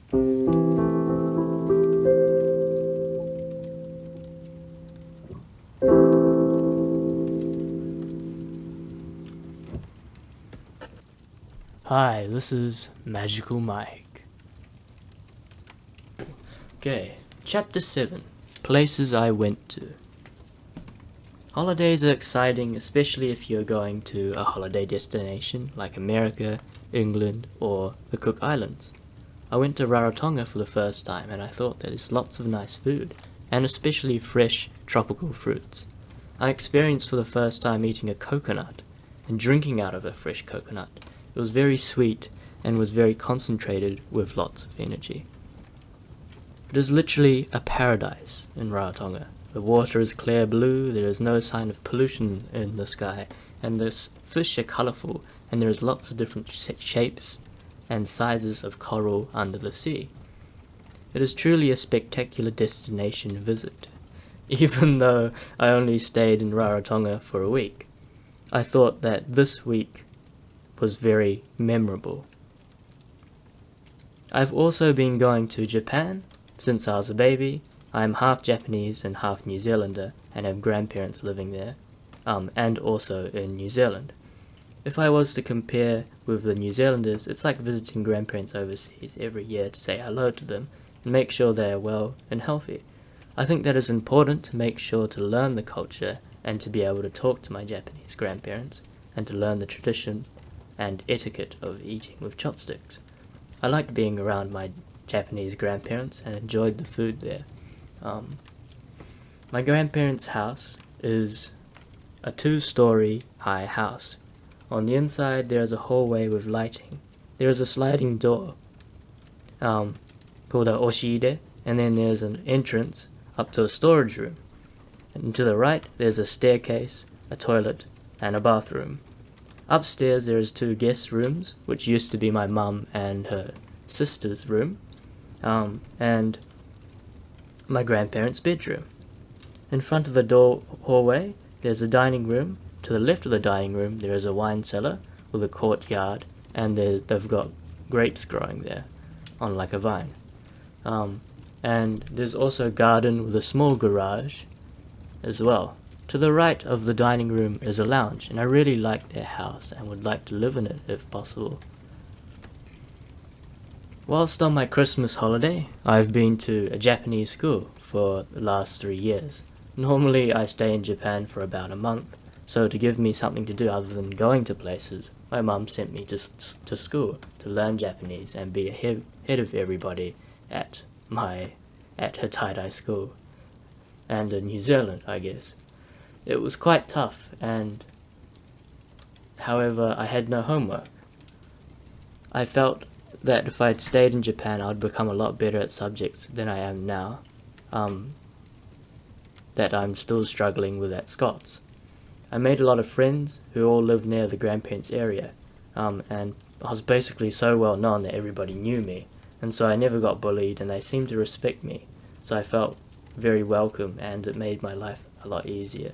Hi, this is Magical Mike. Okay, Chapter 7, Places I Went to. Holidays are exciting, especially if you're going to a holiday destination like America, England, or the Cook Islands. I went to Rarotonga for the first time and I thought that there's lots of nice food, and especially fresh tropical fruits. I experienced for the first time eating a coconut and drinking out of a fresh coconut. It was very sweet and was very concentrated with lots of energy. It is literally a paradise in Rarotonga. The water is clear blue, there is no sign of pollution in the sky, and the fish are colourful, and there is lots of different shapes and sizes of coral under the sea. It is truly a spectacular destination visit, even though I only stayed in Rarotonga for a week. I thought that this week was very memorable. I've also been going to Japan since I was a baby. I am half Japanese and half New Zealander and have grandparents living there, and also in New Zealand. If I was to compare with the New Zealanders, it's like visiting grandparents overseas every year to say hello to them and make sure they are well and healthy. I think that is important to make sure to learn the culture and to be able to talk to my Japanese grandparents and to learn the tradition and etiquette of eating with chopsticks. I liked being around my Japanese grandparents and enjoyed the food there. My grandparents' house is a 2-story high house. On the inside there is a hallway with lighting. There is a sliding door called a oshiide, and then there's an entrance up to a storage room. And to the right there's a staircase, a toilet, and a bathroom. Upstairs there is 2 guest rooms, which used to be my mum and her sister's room, and my grandparents' bedroom. In front of the hallway there's a dining room. To the left of the dining room there is a wine cellar with a courtyard, and they've got grapes growing there on like a vine. And there's also a garden with a small garage as well. To the right of the dining room is a lounge, and I really like their house and would like to live in it if possible. Whilst on my Christmas holiday, I've been to a Japanese school for the last 3 years. Normally I stay in Japan for about a month, so to give me something to do other than going to places, my mum sent me to school to learn Japanese and be ahead of everybody at her tie-dye school, and in New Zealand, I guess. It was quite tough, and however I had no homework. I felt that if I'd stayed in Japan I would become a lot better at subjects than I am now, that I'm still struggling with at Scots. I made a lot of friends who all lived near the grandparents' area, and I was basically so well known that everybody knew me, and so I never got bullied and they seemed to respect me, so I felt very welcome and it made my life a lot easier.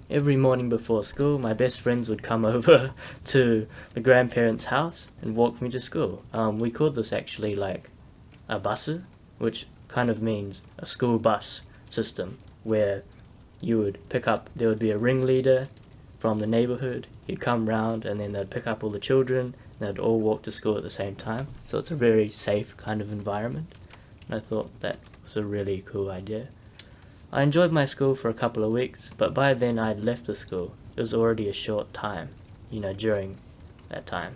Every morning before school, my best friends would come over to the grandparents' house and walk me to school. We called this actually like a basu, which kind of means a school bus system, where you would there would be a ringleader from the neighborhood. He'd come round and then they'd pick up all the children and they'd all walk to school at the same time. So it's a very safe kind of environment, and I thought that was a really cool idea. I enjoyed my school for a couple of weeks, but by then I'd left the school. It was already a short time, during that time.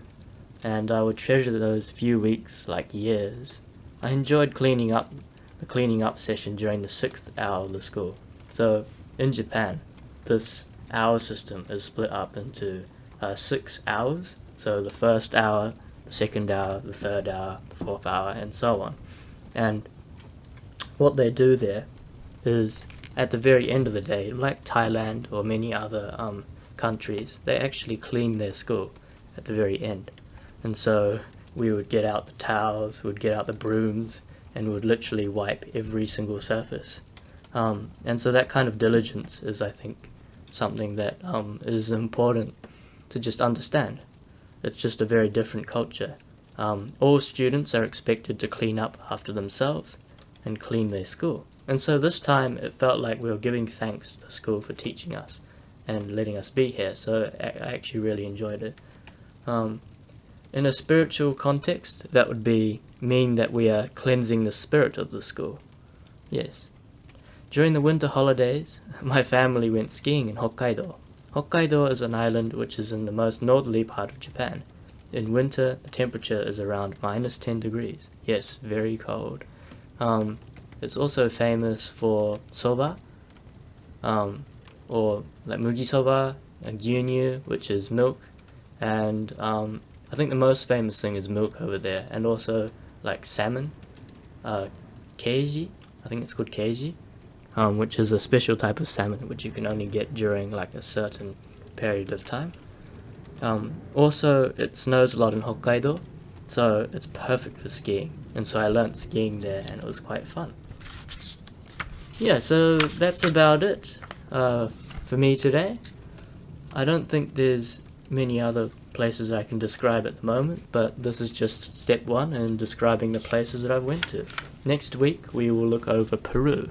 And I would treasure those few weeks like years. I enjoyed the cleaning up session during the 6th hour of the school. So, in Japan, this hour system is split up into 6 hours. So the first hour, the second hour, the third hour, the 4th hour, and so on. And what they do there is at the very end of the day, like Thailand or many other countries, they actually clean their school at the very end. And so we would get out the towels, would get out the brooms, and would literally wipe every single surface. And so that kind of diligence is, I think, something that is important to just understand. It's just a very different culture. all students are expected to clean up after themselves and clean their school. And so this time it felt like we were giving thanks to the school for teaching us and letting us be here, so I actually really enjoyed it. In a spiritual context, that would mean that we are cleansing the spirit of the school. Yes. During the winter holidays, my family went skiing in Hokkaido. Hokkaido is an island which is in the most northerly part of Japan. In winter, the temperature is around -10 degrees. Yes, very cold. It's also famous for soba, or like mugi soba, and gyunyu, which is milk, and I think the most famous thing is milk over there, and also like salmon, keiji, I think it's called keiji, which is a special type of salmon which you can only get during like a certain period of time. Also, it snows a lot in Hokkaido, so it's perfect for skiing, and so I learnt skiing there, and it was quite fun. Yeah, so that's about it for me today. I don't think there's many other places I can describe at the moment, but this is just step one in describing the places that I went to. Next week we will look over Peru,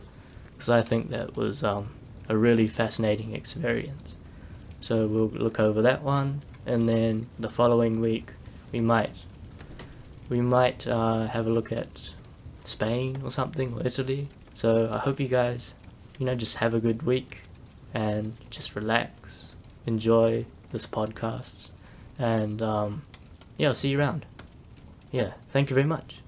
because I think that was a really fascinating experience. So we'll look over that one, and then the following week we might have a look at Spain or something, or Italy. So I hope you guys, just have a good week and just relax, enjoy this podcast, and I'll see you around. Yeah, thank you very much.